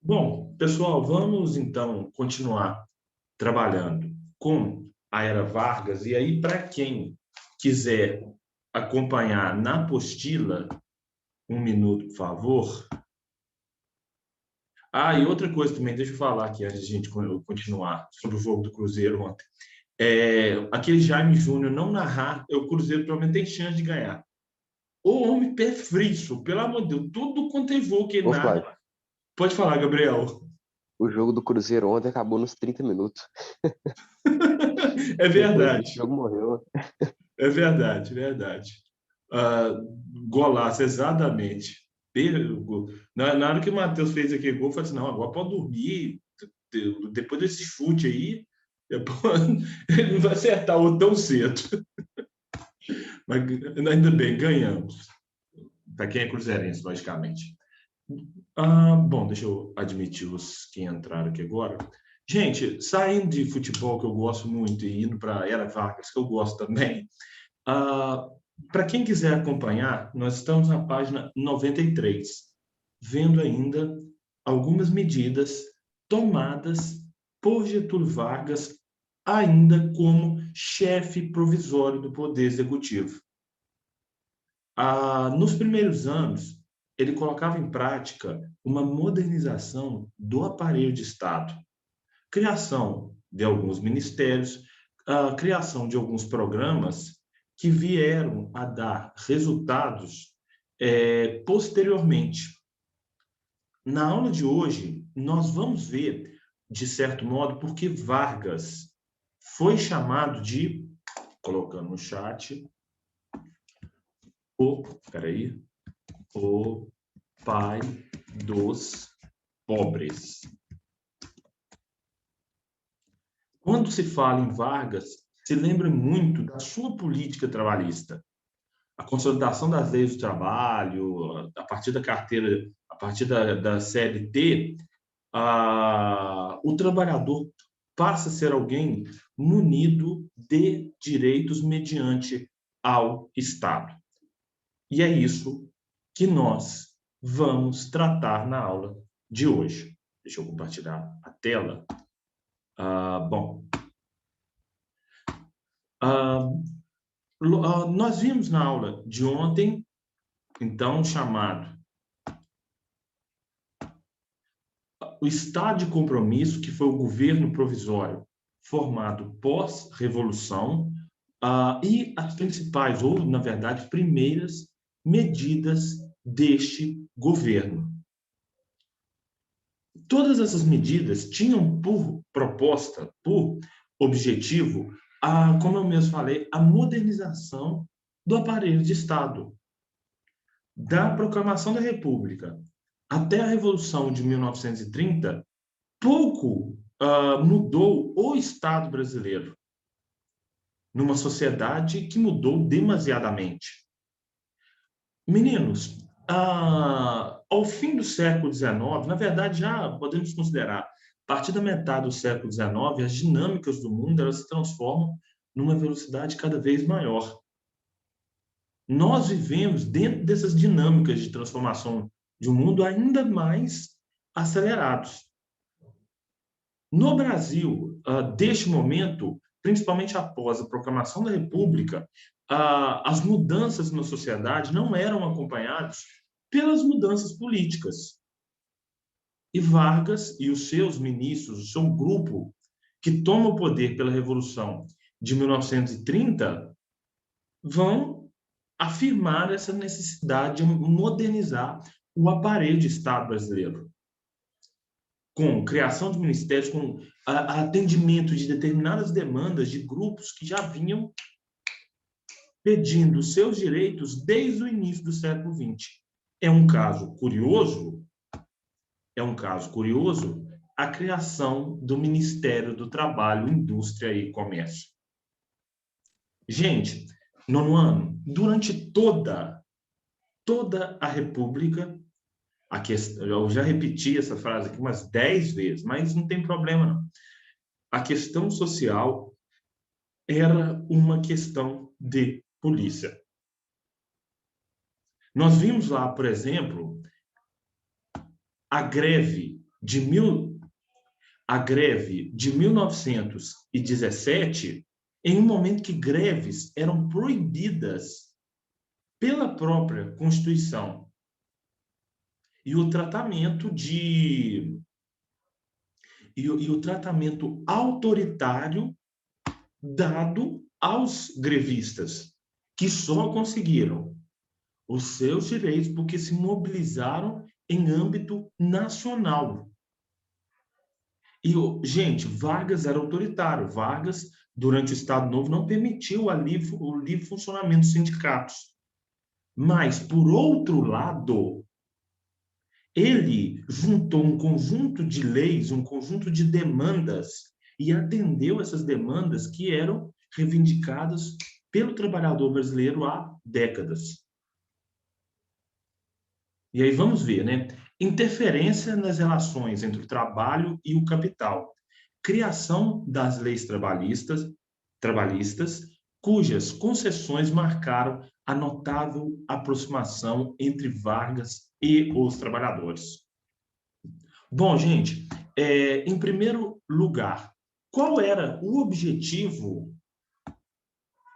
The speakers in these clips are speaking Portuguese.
Bom, pessoal, vamos então continuar trabalhando com a Era Vargas. E aí, para quem quiser acompanhar na apostila, um minuto, por favor. Ah, e outra coisa também, deixa eu falar aqui antes de a gente continuar sobre o jogo do Cruzeiro ontem. Aquele Jaime Júnior não narrar, o Cruzeiro provavelmente tem chance de ganhar. O homem pé frio, pelo amor de Deus, tudo quanto é voo que ele Ô, narra. Flávio, Pode falar, Gabriel. o jogo do Cruzeiro ontem acabou nos 30 minutos. É Depois disso, verdade. o jogo morreu. É verdade, verdade. Ah, golaço, exatamente. Na hora que o Matheus fez aquele gol, eu falei assim, não, agora pode dormir. Depois desse chute aí, ele não vai acertar o tão cedo. Mas ainda bem, ganhamos. Para quem é cruzeirense, logicamente. Bom, deixa eu admitir os que entraram aqui agora. Gente, saindo de futebol, que eu gosto muito, e indo para a Era Vargas, que eu gosto também, ah, para quem quiser acompanhar, nós estamos na página 93, vendo ainda algumas medidas tomadas por Getúlio Vargas, ainda como chefe provisório do Poder Executivo. Nos primeiros anos, ele colocava em prática uma modernização do aparelho de Estado, criação de alguns ministérios, a criação de alguns programas que vieram a dar resultados posteriormente. Na aula de hoje, nós vamos ver, de certo modo, porque Vargas foi chamado de, colocando no chat, peraí, o pai dos pobres. Quando se fala em Vargas, se lembra muito da sua política trabalhista, a consolidação das leis do trabalho, a partir da carteira, a partir da CLT, o trabalhador passa a ser alguém munido de direitos mediante ao Estado. E é isso que nós vamos tratar na aula de hoje. Deixa eu compartilhar a tela. Bom, nós vimos na aula de ontem, então, chamado o estado de compromisso, que foi o governo provisório formado pós-revolução, e as principais, ou, na verdade, primeiras medidas deste governo. Todas essas medidas tinham por proposta, por objetivo, como eu mesmo falei, a modernização do aparelho de Estado. Da proclamação da República até a Revolução de 1930, pouco mudou o Estado brasileiro, numa sociedade que mudou demasiadamente. Meninos, ao fim do século XIX, na verdade, já podemos considerar, a partir da metade do século XIX, as dinâmicas do mundo elas se transformam numa velocidade cada vez maior. Nós vivemos dentro dessas dinâmicas de transformação de um mundo ainda mais acelerados. No Brasil, deste momento, principalmente após a proclamação da República, as mudanças na sociedade não eram acompanhadas pelas mudanças políticas. E Vargas e os seus ministros, o seu grupo que toma o poder pela Revolução de 1930, vão afirmar essa necessidade de modernizar o aparelho de Estado brasileiro, com criação de ministérios, com atendimento de determinadas demandas de grupos que já vinham pedindo seus direitos desde o início do século XX. É um caso curioso, a criação do Ministério do Trabalho, Indústria e Comércio. Gente, nono ano, durante toda a República, eu já repeti essa frase aqui umas 10 vezes, mas não tem problema não. A questão social era uma questão de polícia. Nós vimos lá, por exemplo, a greve a greve de 1917, em um momento que greves eram proibidas pela própria Constituição. E o tratamento autoritário dado aos grevistas, que só conseguiram os seus direitos porque se mobilizaram em âmbito nacional. E, gente, Vargas era autoritário. Vargas, durante o Estado Novo, não permitiu o livre funcionamento dos sindicatos. Mas, por outro lado, ele juntou um conjunto de leis, um conjunto de demandas, e atendeu essas demandas que eram reivindicadas pelo trabalhador brasileiro há décadas. E aí vamos ver, né? Interferência nas relações entre o trabalho e o capital. Criação das leis trabalhistas, cujas concessões marcaram a notável aproximação entre Vargas e os trabalhadores. Bom, gente, em primeiro lugar, qual era o objetivo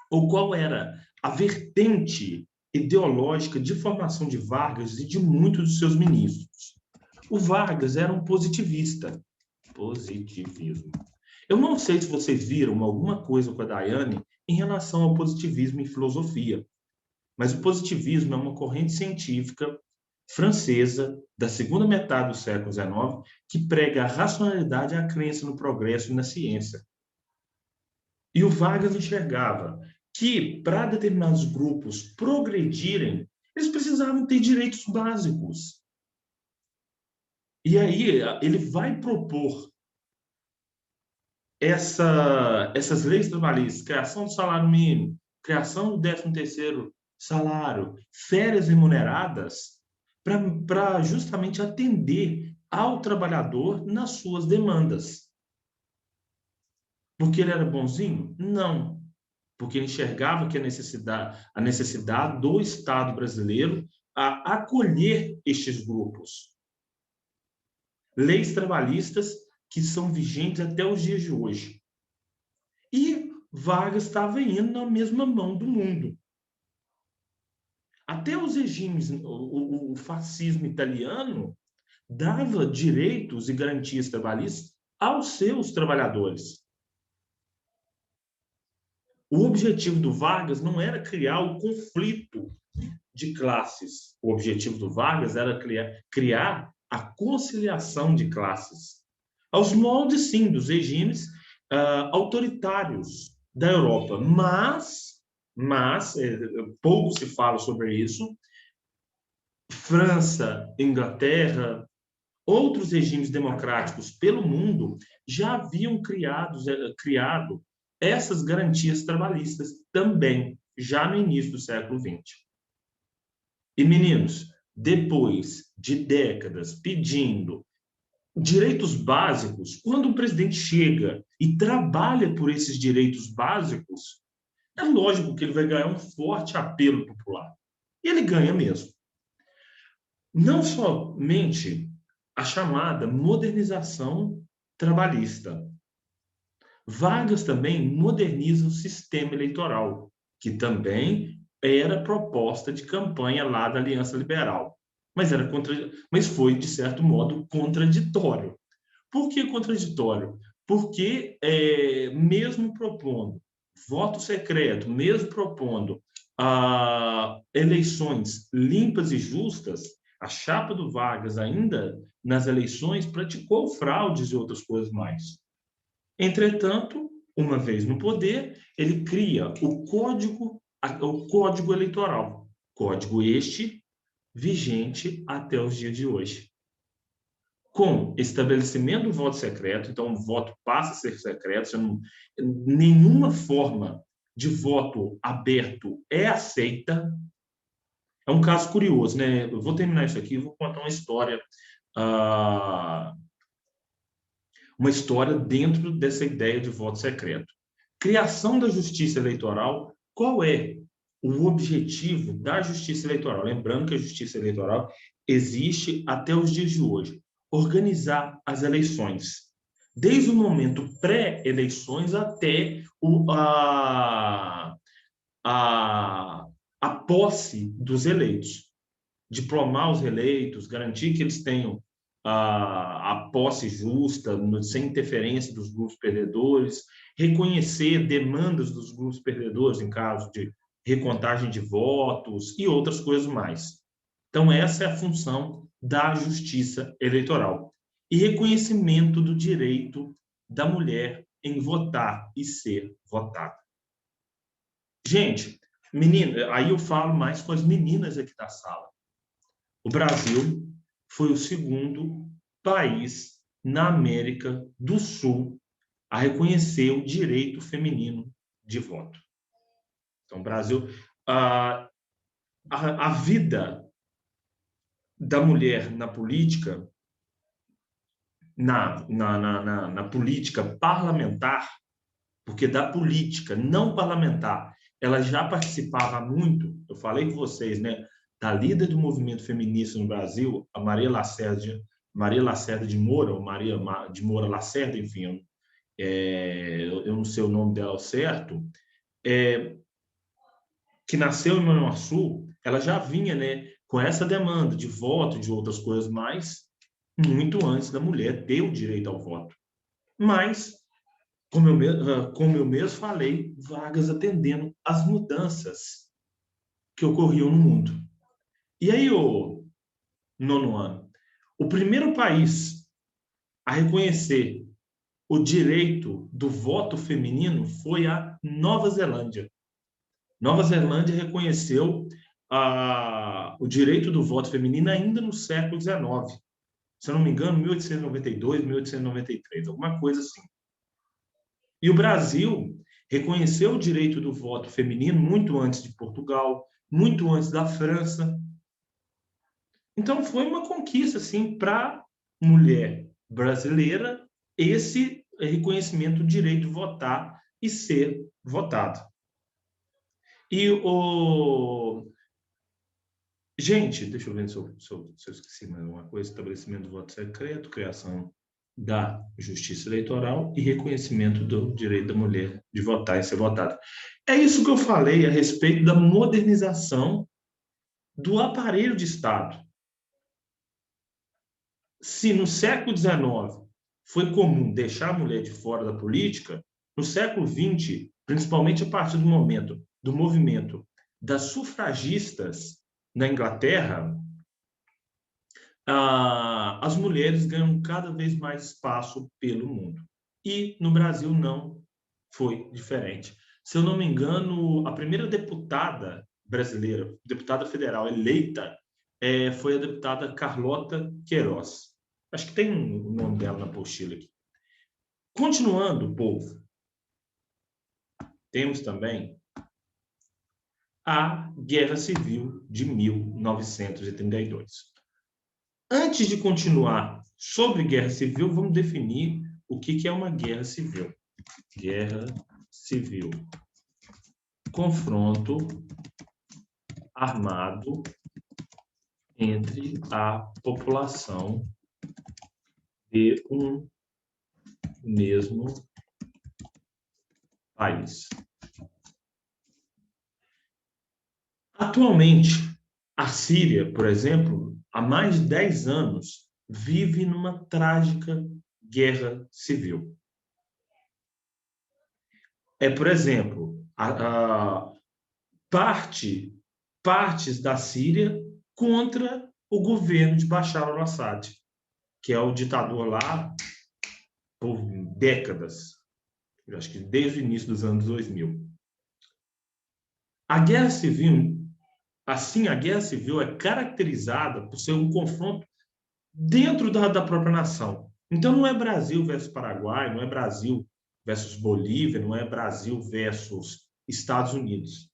ou qual era a vertente ideológica de formação de Vargas e de muitos dos seus ministros? O Vargas era um positivista. Positivismo. Eu não sei se vocês viram alguma coisa com a Daiane em relação ao positivismo em filosofia, mas o positivismo é uma corrente científica francesa da segunda metade do século XIX que prega a racionalidade e a crença no progresso e na ciência. E o Vargas enxergava que, para determinados grupos progredirem, eles precisavam ter direitos básicos. E aí ele vai propor essas leis trabalhistas, criação do salário mínimo, criação do 13º salário, férias remuneradas, para justamente atender ao trabalhador nas suas demandas. Porque ele era bonzinho? Não. Porque ele enxergava que a necessidade do Estado brasileiro a acolher estes grupos. Leis trabalhistas que são vigentes até os dias de hoje. E Vargas estava indo na mesma mão do mundo. Até os regimes, o fascismo italiano dava direitos e garantias trabalhistas aos seus trabalhadores. O objetivo do Vargas não era criar o conflito de classes. O objetivo do Vargas era criar a conciliação de classes. Aos moldes, sim, dos regimes autoritários da Europa. Mas pouco se fala sobre isso. França, Inglaterra, outros regimes democráticos pelo mundo já haviam criado essas garantias trabalhistas também, já no início do século XX. E, meninos, depois de décadas pedindo direitos básicos, quando o presidente chega e trabalha por esses direitos básicos, é lógico que ele vai ganhar um forte apelo popular. E ele ganha mesmo. Não somente a chamada modernização trabalhista. Vargas também moderniza o sistema eleitoral, que também era proposta de campanha lá da Aliança Liberal. Mas foi, de certo modo, contraditório. Por que contraditório? Porque, mesmo propondo voto secreto, mesmo propondo eleições limpas e justas, a chapa do Vargas, ainda nas eleições, praticou fraudes e outras coisas mais. Entretanto, uma vez no poder, ele cria o Código Eleitoral. Código este vigente até os dias de hoje. Com estabelecimento do voto secreto, então o voto passa a ser secreto, nenhuma forma de voto aberto é aceita. É um caso curioso, né? Eu vou terminar isso aqui, vou contar uma história dentro dessa ideia de voto secreto. Criação da justiça eleitoral, qual é o objetivo da justiça eleitoral? Lembrando que a justiça eleitoral existe até os dias de hoje. organizar as eleições, desde o momento pré-eleições até a posse dos eleitos, diplomar os eleitos, garantir que eles tenham a posse justa, sem interferência dos grupos perdedores, reconhecer demandas dos grupos perdedores em caso de recontagem de votos e outras coisas mais. Então, essa é a função da justiça eleitoral. E reconhecimento do direito da mulher em votar e ser votada. Gente, menina, aí eu falo mais com as meninas aqui da sala. O Brasil foi o segundo país na América do Sul a reconhecer o direito feminino de voto. Então, o Brasil, a vida da mulher na política, na política parlamentar, porque da política não parlamentar ela já participava muito. Eu falei com vocês, né, da líder do movimento feminista no Brasil, a Maria Lacerda de Moura, ou Maria de Moura Lacerda, enfim, eu não sei o nome dela ao certo, que nasceu em Manhuaçu, ela já vinha, né, com essa demanda de voto e de outras coisas mais, muito antes da mulher ter o direito ao voto. Mas, como eu mesmo falei, Vargas atendendo às mudanças que ocorriam no mundo. E aí, o nono ano, o primeiro país a reconhecer o direito do voto feminino foi a Nova Zelândia. Nova Zelândia reconheceu o direito do voto feminino ainda no século XIX. Se eu não me engano, 1892, 1893, alguma coisa assim. E o Brasil reconheceu o direito do voto feminino muito antes de Portugal, muito antes da França. Então, foi uma conquista, assim, para a mulher brasileira, esse reconhecimento do direito de votar e ser votada. E gente, deixa eu ver se eu esqueci mais alguma coisa. Estabelecimento do voto secreto, criação da justiça eleitoral e reconhecimento do direito da mulher de votar e ser votada. É isso que eu falei a respeito da modernização do aparelho de Estado. Se no século XIX foi comum deixar a mulher de fora da política, no século XX, principalmente a partir do movimento das sufragistas na Inglaterra, as mulheres ganham cada vez mais espaço pelo mundo. E no Brasil não foi diferente. Se eu não me engano, a primeira deputada brasileira, deputada federal eleita, foi a deputada Carlota Queiroz. Acho que tem o nome dela na apostila aqui. Continuando, povo, temos também a Guerra Civil de 1932. Antes de continuar sobre guerra civil, vamos definir o que é uma guerra civil. Guerra civil. Confronto armado entre a população de um mesmo país. Atualmente, a Síria, por exemplo, há mais de 10 anos, vive numa trágica guerra civil. Por exemplo, partes da Síria contra o governo de Bashar al-Assad, que é o ditador lá por décadas, acho que desde o início dos anos 2000. A guerra civil, assim, a guerra civil é caracterizada por ser um confronto dentro da própria nação. Então, não é Brasil versus Paraguai, não é Brasil versus Bolívia, não é Brasil versus Estados Unidos.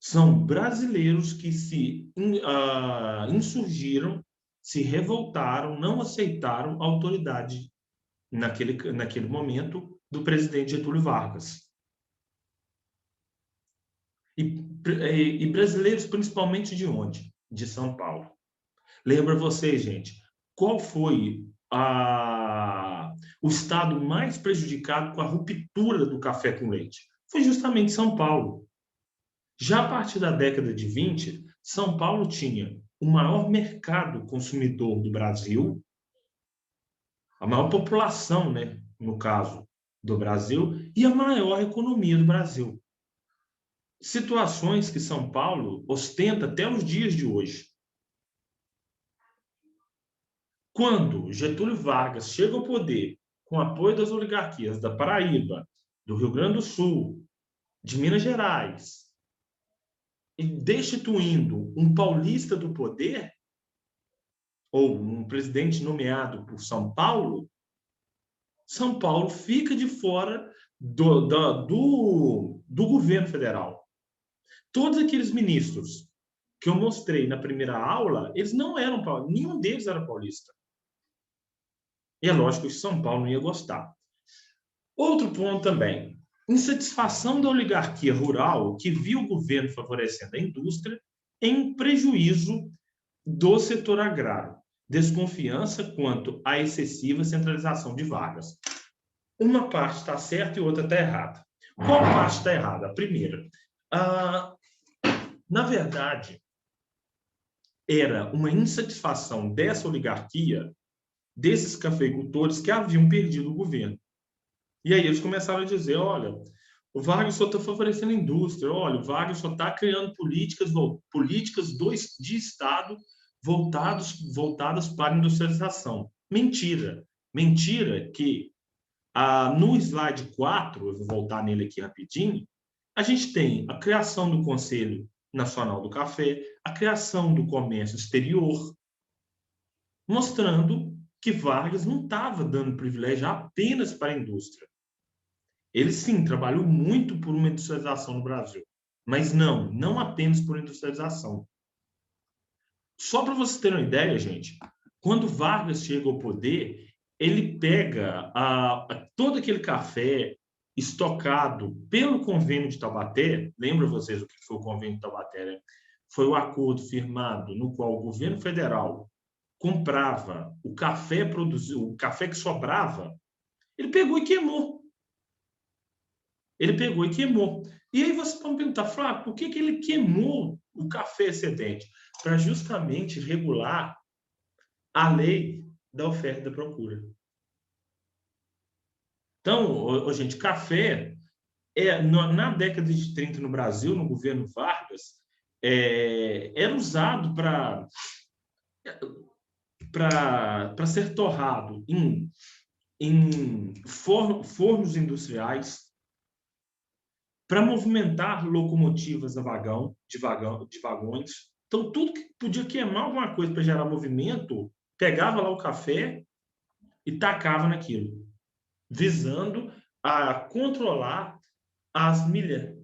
São brasileiros que se insurgiram, se revoltaram, não aceitaram a autoridade naquele momento do presidente Getúlio Vargas. E brasileiros principalmente de onde? De São Paulo. Lembra vocês, gente, qual foi o estado mais prejudicado com a ruptura do café com leite? Foi justamente São Paulo. Já a partir da década de 20, São Paulo tinha o maior mercado consumidor do Brasil, a maior população, né, no caso do Brasil, e a maior economia do Brasil. Situações que São Paulo ostenta até os dias de hoje. Quando Getúlio Vargas chega ao poder, com apoio das oligarquias da Paraíba, do Rio Grande do Sul, de Minas Gerais, e destituindo um paulista do poder, ou um presidente nomeado por São Paulo fica de fora do governo federal. Todos aqueles ministros que eu mostrei na primeira aula, eles não eram paulistas, nenhum deles era paulista. E é lógico que São Paulo não ia gostar. Outro ponto também, insatisfação da oligarquia rural que viu o governo favorecendo a indústria em prejuízo do setor agrário. Desconfiança quanto à excessiva centralização de vagas. Uma parte está certa e outra está errada. Qual parte está errada? A primeira. Na verdade, era uma insatisfação dessa oligarquia, desses cafeicultores que haviam perdido o governo. E aí eles começaram a dizer, olha, o Vargas só está favorecendo a indústria, olha, o Vargas só está criando políticas de Estado voltadas para a industrialização. Mentira. Mentira que no slide 4, eu vou voltar nele aqui rapidinho, a gente tem a criação do Conselho Nacional do Café, a criação do comércio exterior, mostrando que Vargas não estava dando privilégio apenas para a indústria. Ele, sim, trabalhou muito por uma industrialização no Brasil, mas não apenas por industrialização. Só para você ter uma ideia, gente, quando Vargas chega ao poder, ele pega todo aquele café estocado pelo Convênio de Taubaté, lembra vocês o que foi o Convênio de Taubaté, né? Foi o acordo firmado no qual o governo federal comprava o café produzido, o café que sobrava, ele pegou e queimou. E aí você pode perguntar, Flávio, por que ele queimou o café excedente? Para justamente regular a lei da oferta e da procura. Então, gente, café, na década de 30 no Brasil, no governo Vargas, era usado para ser torrado em fornos industriais, para movimentar locomotivas de vagões. Então, tudo que podia queimar alguma coisa para gerar movimento, pegava lá o café e tacava naquilo, visando a controlar as milhas.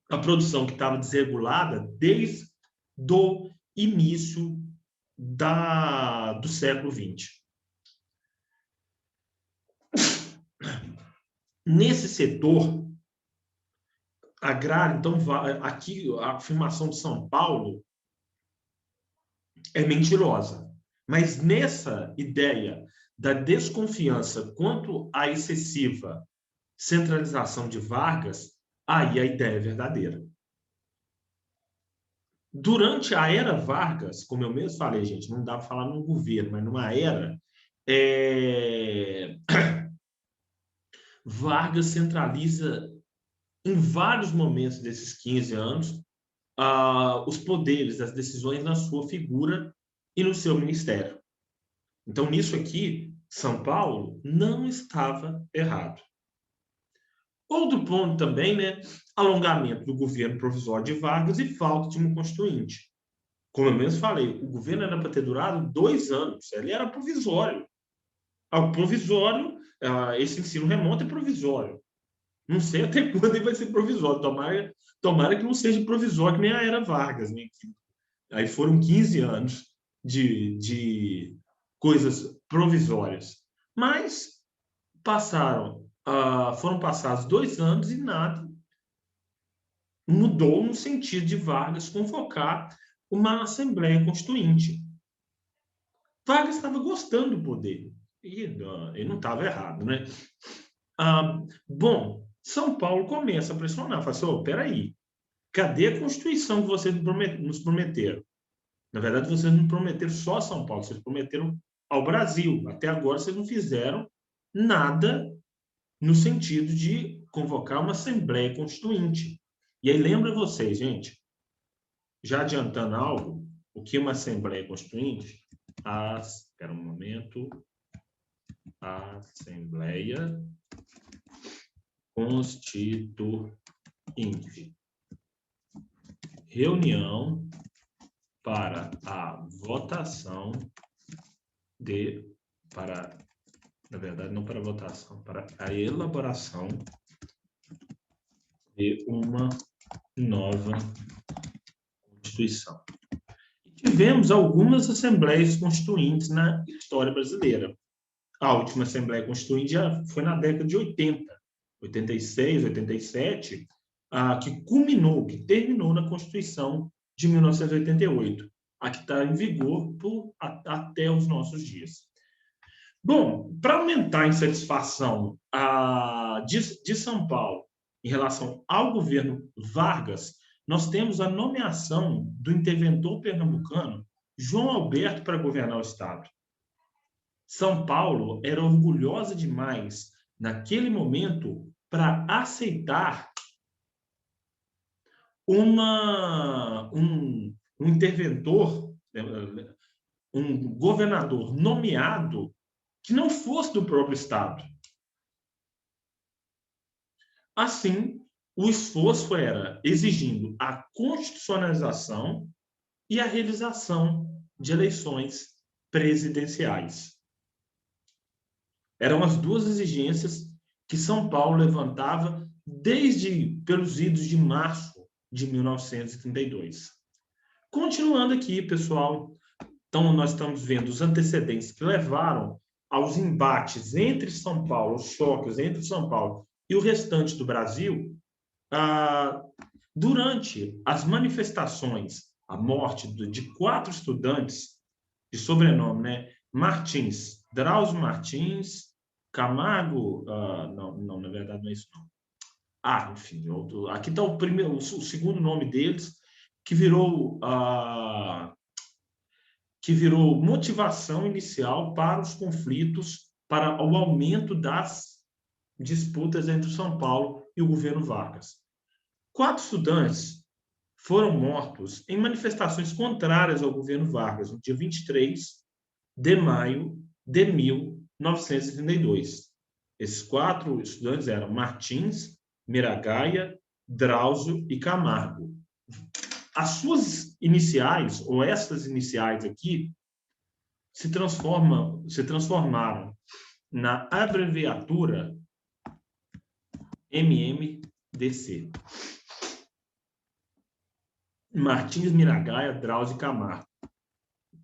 A produção que estava desregulada desde o início do século XX. Nesse setor agrário, então, aqui a afirmação de São Paulo é mentirosa. Mas nessa ideia da desconfiança quanto à excessiva centralização de Vargas, aí a ideia é verdadeira. Durante a era Vargas, como eu mesmo falei, gente, não dá para falar num governo, mas numa era, Vargas centraliza em vários momentos desses 15 anos os poderes, as decisões na sua figura e no seu ministério. Então, nisso aqui, São Paulo não estava errado. Outro ponto também, né? Alongamento do governo provisório de Vargas e falta de uma constituinte. Como eu mesmo falei, o governo era para ter durado 2 anos, ele era provisório. Esse ensino remoto é provisório. Não sei até quando ele vai ser provisório. Tomara que não seja provisório que nem a era Vargas. Né? Aí foram 15 anos de coisas provisórias. Mas foram passados 2 anos e nada mudou no sentido de Vargas convocar uma Assembleia Constituinte. Vargas estava gostando do poder. E ele não estava errado, né? Bom, São Paulo começa a pressionar. Fala assim, peraí, cadê a Constituição que vocês nos prometeram? Na verdade, vocês não prometeram só a São Paulo, vocês prometeram ao Brasil. Até agora, vocês não fizeram nada no sentido de convocar uma Assembleia Constituinte. E aí, lembra vocês, gente, já adiantando algo, o que é uma Assembleia Constituinte? Espera um momento. Assembleia Constituinte. Reunião para a votação na verdade, não para a votação, para a elaboração de uma nova Constituição. Tivemos algumas assembleias constituintes na história brasileira. A última Assembleia Constituinte já foi na década de 80, 86, 87, que terminou na Constituição de 1988, a que está em vigor até os nossos dias. Bom, para aumentar a insatisfação de São Paulo em relação ao governo Vargas, nós temos a nomeação do interventor pernambucano João Alberto para governar o Estado. São Paulo era orgulhosa demais, naquele momento, para aceitar um interventor, um governador nomeado que não fosse do próprio Estado. Assim, o esforço era exigindo a constitucionalização e a realização de eleições presidenciais. Eram as duas exigências que São Paulo levantava pelos idos de março de 1932. Continuando aqui, pessoal, então nós estamos vendo os antecedentes que levaram aos embates entre São Paulo, os choques entre São Paulo e o restante do Brasil, durante as manifestações, a morte de 4 estudantes de sobrenome, né? Martins, Drauzio Martins, Camargo, não, na verdade não é isso não. Enfim, aqui está o segundo nome deles, que virou motivação inicial para os conflitos, para o aumento das disputas entre São Paulo e o governo Vargas. 4 estudantes foram mortos em manifestações contrárias ao governo Vargas, no dia 23 de maio de 1932. Esses 4 estudantes eram Martins, Miragaia, Drauzio e Camargo. As suas iniciais, ou essas iniciais aqui, se transformaram na abreviatura MMDC. Martins, Miragaia, Drauzio e Camargo.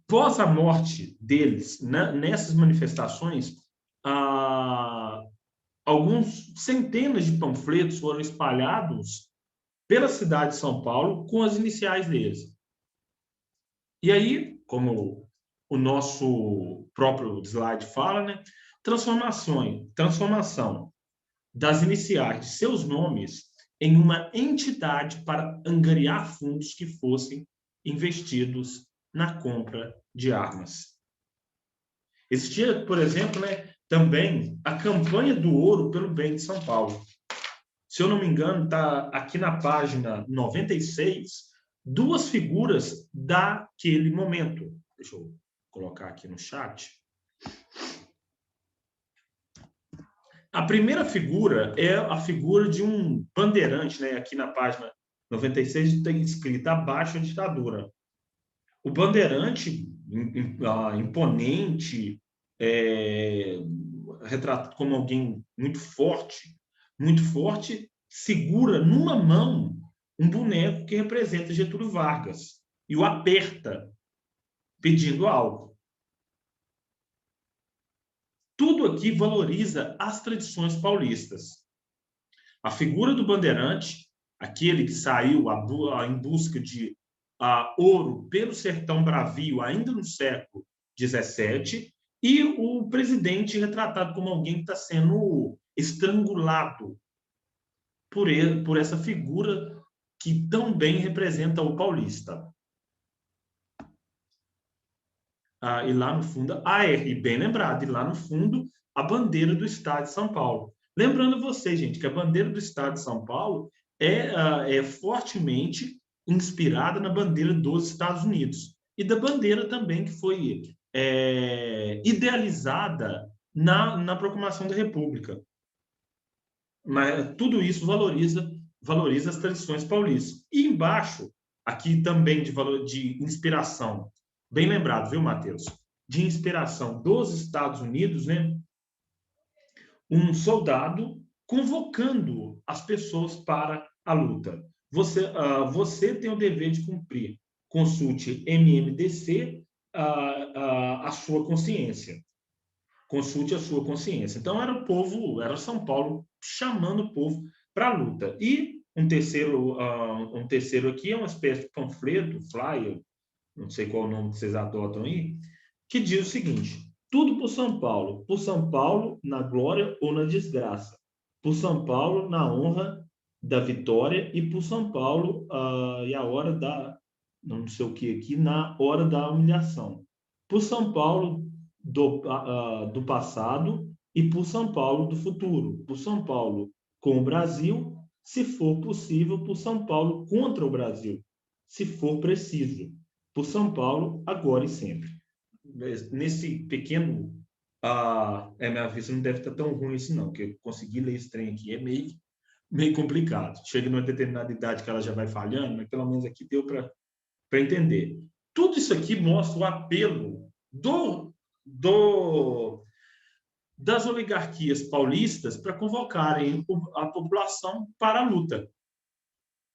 Após a morte deles, nessas manifestações, alguns centenas de panfletos foram espalhados pela cidade de São Paulo com as iniciais deles. E aí, como o nosso próprio slide fala, né, transformação das iniciais de seus nomes em uma entidade para angariar fundos que fossem investidos na compra de armas. Existia, por exemplo, né, também a campanha do ouro pelo bem de São Paulo. Se eu não me engano, está aqui na página 96, 2 figuras daquele momento. Deixa eu colocar aqui no chat. A primeira figura é a figura de um bandeirante, né? Aqui na página 96 tem escrito abaixo a ditadura. O bandeirante, imponente, retratado como alguém muito forte, segura numa mão um boneco que representa Getúlio Vargas e o aperta, pedindo algo. Tudo aqui valoriza as tradições paulistas. A figura do bandeirante, aquele que saiu em busca de ouro pelo sertão bravio, ainda no século XVII, e o presidente retratado como alguém que está sendo estrangulado por essa figura que tão bem representa o paulista. E lá no fundo, e bem lembrado, e lá no fundo, a bandeira do Estado de São Paulo. Lembrando vocês, gente, que a bandeira do Estado de São Paulo é fortemente inspirada na bandeira dos Estados Unidos e da bandeira também que foi idealizada na Proclamação da República. Mas tudo isso valoriza as tradições paulistas. E embaixo, aqui também de inspiração, bem lembrado, viu, Matheus? De inspiração dos Estados Unidos, né? Um soldado convocando as pessoas para a luta. Você tem o dever de cumprir. Consulte MMDC, a sua consciência. Consulte a sua consciência. Então, era o povo, era São Paulo chamando o povo para a luta. E um terceiro aqui é uma espécie de panfleto, flyer, não sei qual o nome que vocês adotam aí, que diz o seguinte: tudo por São Paulo na glória ou na desgraça, por São Paulo na honra da vitória e por São Paulo e a hora da, não sei o que aqui, na hora da humilhação, por São Paulo do passado e por São Paulo do futuro, por São Paulo com o Brasil, se for possível, por São Paulo contra o Brasil, se for preciso, por São Paulo, agora e sempre. Nesse pequeno... minha vista não deve estar tão ruim assim, não, porque eu consegui ler esse trem aqui, é meio complicado. Chega numa determinada idade que ela já vai falhando, mas pelo menos aqui deu para entender. Tudo isso aqui mostra o apelo das oligarquias paulistas para convocarem a população para a luta.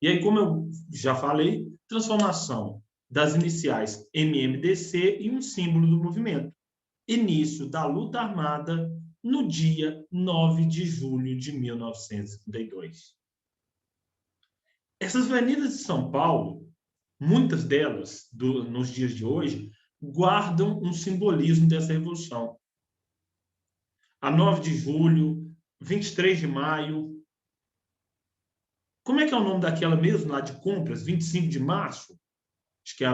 E aí, como eu já falei, transformação das iniciais MMDC em um símbolo do movimento. Início da luta armada no dia 9 de julho de 1932. Essas avenidas de São Paulo, muitas delas, nos dias de hoje, guardam um simbolismo dessa revolução. A 9 de julho, 23 de maio. Como é que é o nome daquela mesmo lá de compras? 25 de março? Acho que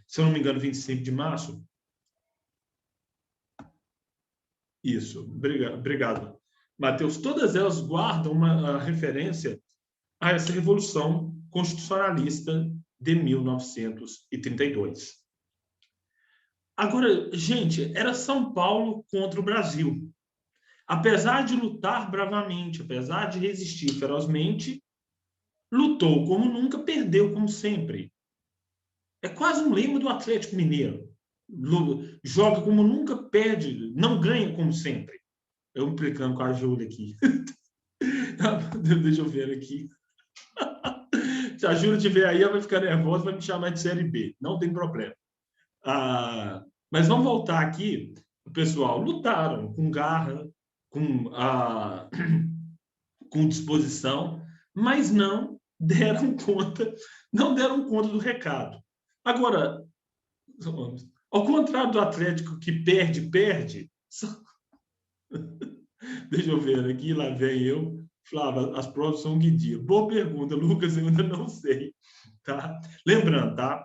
se eu não me engano, 25 de março. Isso, obrigado. Matheus, todas elas guardam uma referência a essa Revolução Constitucionalista de 1932. Agora, gente, era São Paulo contra o Brasil. Apesar de lutar bravamente, apesar de resistir ferozmente, lutou como nunca, perdeu como sempre. É quase um lema do Atlético Mineiro. Joga como nunca, perde, não ganha como sempre. Eu implicando com a Júlia aqui. Deixa eu ver aqui. Se a Júlia estiver aí, ela vai ficar nervosa, vai me chamar de Série B. Não tem problema. Mas vamos voltar aqui. O pessoal lutaram com garra, com disposição, mas não deram conta do recado. Agora, ao contrário do Atlético que perde, deixa eu ver aqui, lá vem eu. Flávia, as provas são que dia? Boa pergunta, Lucas, eu ainda não sei. Tá? Lembrando, tá?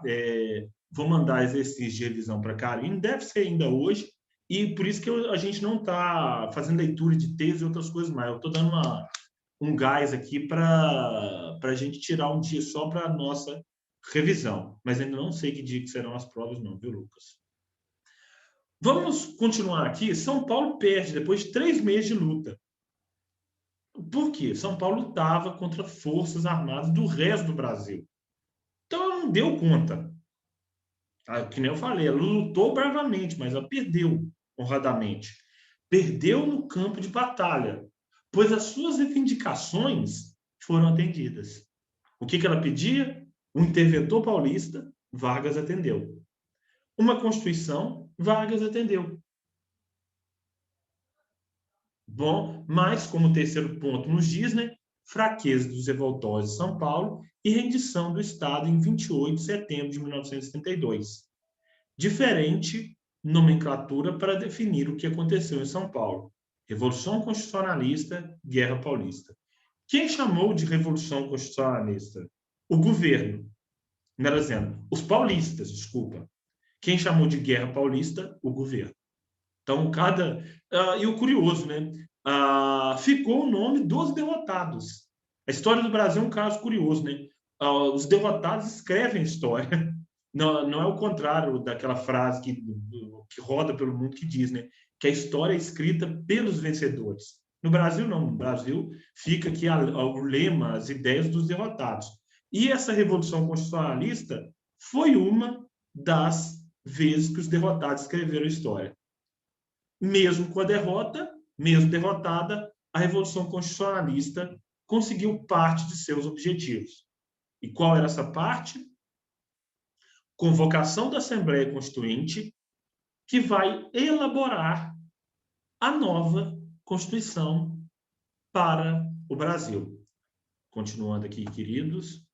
Vou mandar exercício de revisão para a Karine, deve ser ainda hoje, e por isso que a gente não está fazendo leitura de texto e outras coisas mais. Eu estou dando um gás aqui para a gente tirar um dia só para a nossa revisão. Mas ainda não sei que dia que serão as provas, não, viu, Lucas? Vamos continuar aqui. São Paulo perde depois de 3 meses de luta. Por quê? São Paulo lutava contra forças armadas do resto do Brasil. Então, ela não deu conta. Que nem eu falei, ela lutou bravamente, mas ela perdeu honradamente. Perdeu no campo de batalha, pois as suas reivindicações foram atendidas. O que ela pedia? Um interventor paulista, Vargas atendeu. Uma Constituição, Vargas atendeu. Bom, mas, como o terceiro ponto nos diz, né, fraqueza dos revoltosos de São Paulo e rendição do Estado em 28 de setembro de 1932. Diferente nomenclatura para definir o que aconteceu em São Paulo. Revolução Constitucionalista, Guerra Paulista. Quem chamou de Revolução Constitucionalista? O governo. Melhor dizendo, os paulistas, desculpa. Quem chamou de Guerra Paulista? O governo. Então, e o curioso, né? Ficou o nome dos derrotados. A história do Brasil é um caso curioso, né? Os derrotados escrevem história. Não é o contrário daquela frase que roda pelo mundo que diz, né? Que a história é escrita pelos vencedores. No Brasil, não. No Brasil, fica aqui o lema, as ideias dos derrotados. E essa Revolução Constitucionalista foi uma das vezes que os derrotados escreveram a história. Mesmo com a derrota, mesmo derrotada, a Revolução Constitucionalista conseguiu parte de seus objetivos. E qual era essa parte? Convocação da Assembleia Constituinte, que vai elaborar a nova Constituição para o Brasil. Continuando aqui, queridos.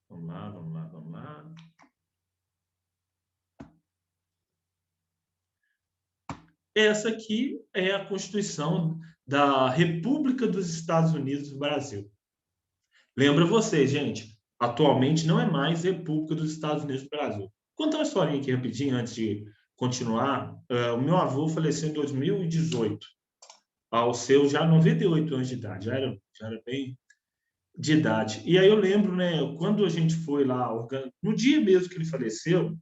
Vamos lá, vamos lá, vamos lá. Essa aqui é a Constituição da República dos Estados Unidos do Brasil. Lembra vocês, gente, atualmente não é mais República dos Estados Unidos do Brasil. Vou contar uma historinha aqui rapidinho antes de continuar. O meu avô faleceu em 2018, aos seus já 98 anos de idade, já era bem de idade. E aí eu lembro, né, quando a gente foi lá, no dia mesmo que ele faleceu,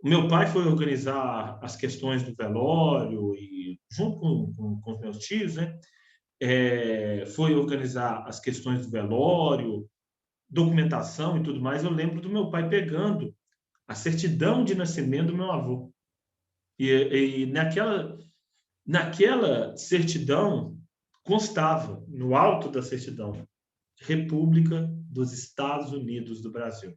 o meu pai foi organizar as questões do velório, e junto com os meus tios, né, foi organizar as questões do velório, documentação e tudo mais. Eu lembro do meu pai pegando a certidão de nascimento do meu avô. E naquela certidão constava, no alto da certidão, República dos Estados Unidos do Brasil.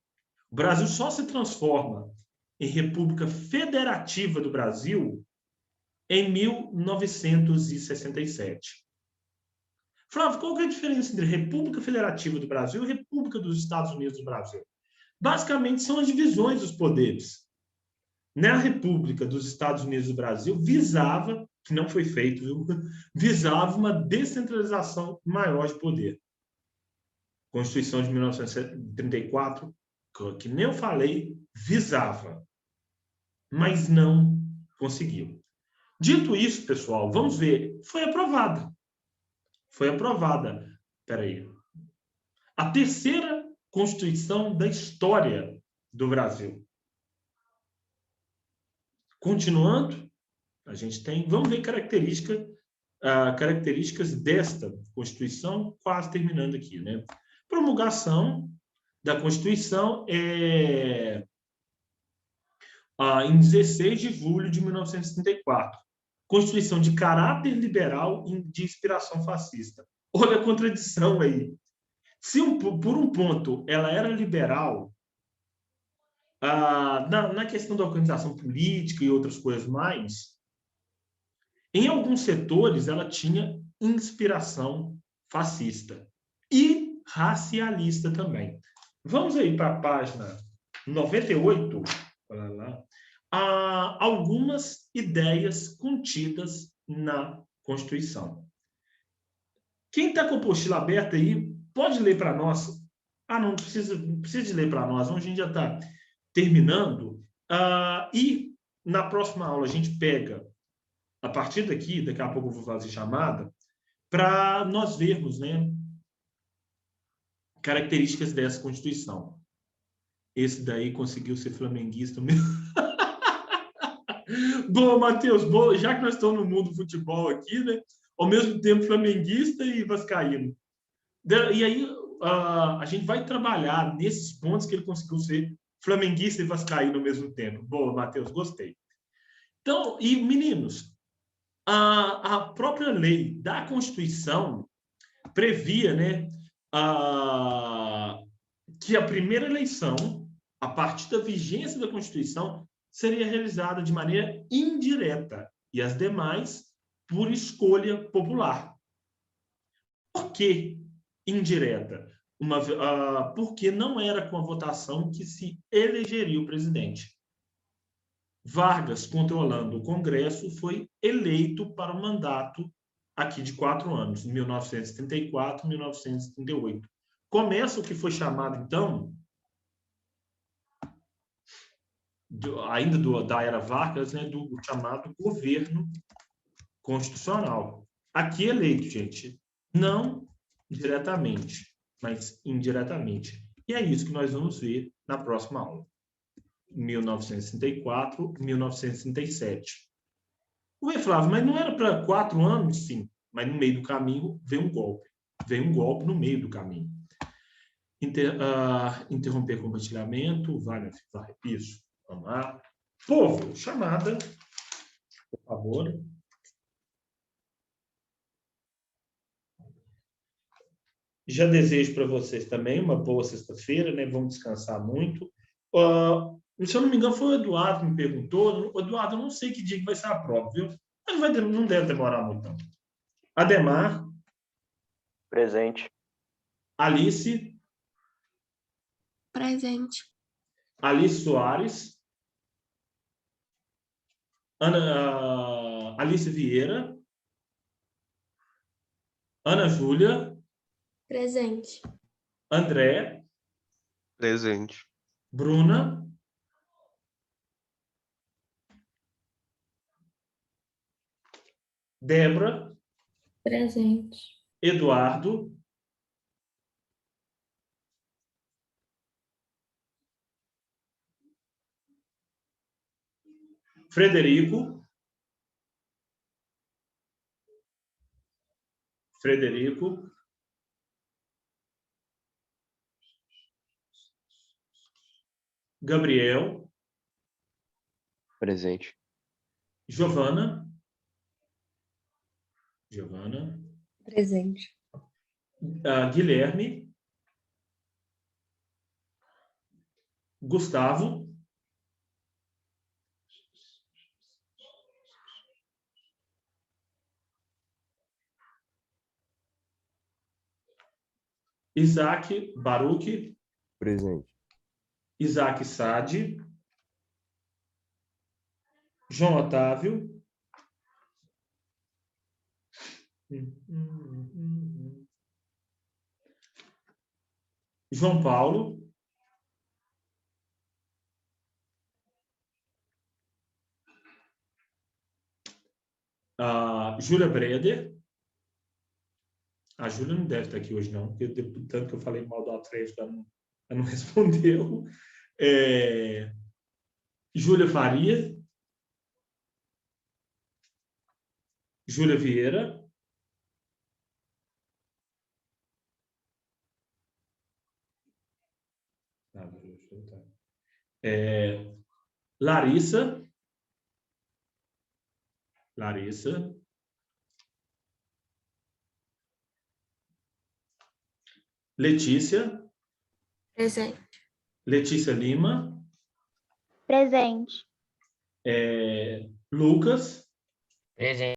O Brasil só se transforma em República Federativa do Brasil em 1967. Flávio, qual que é a diferença entre República Federativa do Brasil e República dos Estados Unidos do Brasil? Basicamente, são as divisões dos poderes. Na República dos Estados Unidos do Brasil, visava, que não foi feito, viu? Visava uma descentralização maior de poder. Constituição de 1934, que nem eu falei, visava, mas não conseguiu. Dito isso, pessoal, vamos ver. Foi aprovada. Foi aprovada. Espera aí. A terceira Constituição da história do Brasil. Continuando, a gente tem... Vamos ver características desta Constituição, quase terminando aqui, né? Promulgação da Constituição em 16 de julho de 1934. Constituição de caráter liberal e de inspiração fascista. Olha a contradição aí. Se por um ponto ela era liberal, na questão da organização política e outras coisas mais, em alguns setores ela tinha inspiração fascista e racialista também. Vamos aí para a página 98, olha lá, algumas ideias contidas na Constituição. Quem está com a apostila aberta aí, pode ler para nós. Não precisa de ler para nós, a gente já está terminando. E na próxima aula a gente pega, a partir daqui a pouco eu vou fazer chamada, para nós vermos, né, características dessa Constituição. Esse daí conseguiu ser flamenguista mesmo. Boa, Matheus, boa. Já que nós estamos no mundo do futebol aqui, né? Ao mesmo tempo flamenguista e vascaíno. E aí a gente vai trabalhar nesses pontos que ele conseguiu ser flamenguista e vascaíno ao mesmo tempo. Boa, Matheus, gostei. Então, e meninos, a própria lei da Constituição previa, né, que a primeira eleição, a partir da vigência da Constituição, seria realizada de maneira indireta e as demais por escolha popular. Por que indireta? Porque não era com a votação que se elegeria o presidente. Vargas, controlando o Congresso, foi eleito para o mandato aqui de 4 anos, 1934, 1938. Começa o que foi chamado, então, da era Vargas, né, do chamado governo constitucional. Aqui eleito, gente, não diretamente, mas indiretamente. E é isso que nós vamos ver na próxima aula. 1964, 1967. Ué, Flávio, mas não era para 4 anos? Sim, mas no meio do caminho veio um golpe. Veio um golpe no meio do caminho. Interromper compartilhamento. Vai. Isso. Vamos lá. Povo, chamada, por favor. Já desejo para vocês também uma boa sexta-feira, né? Vamos descansar muito. Se eu não me engano, foi o Eduardo que me perguntou. Eduardo, eu não sei que dia que vai ser a prova, viu? Mas não deve demorar muito, não. Ademar. Presente. Alice. Presente. Alice Soares. Alice Vieira. Ana Júlia. Presente. André. Presente. Bruna. Débora. Presente. Eduardo. Frederico. Gabriel. Presente. Giovana. Presente. Guilherme. Gustavo. Isaac Baruch. Presente. Isaac Sade. João Otávio. João Paulo. Júlia Breder. A Júlia não deve estar aqui hoje, não, porque tanto que eu falei mal do Atlético, ela não respondeu. Júlia Faria. Júlia Vieira. Larissa. Letícia. Presente. Letícia Lima. Presente. Lucas. Presente.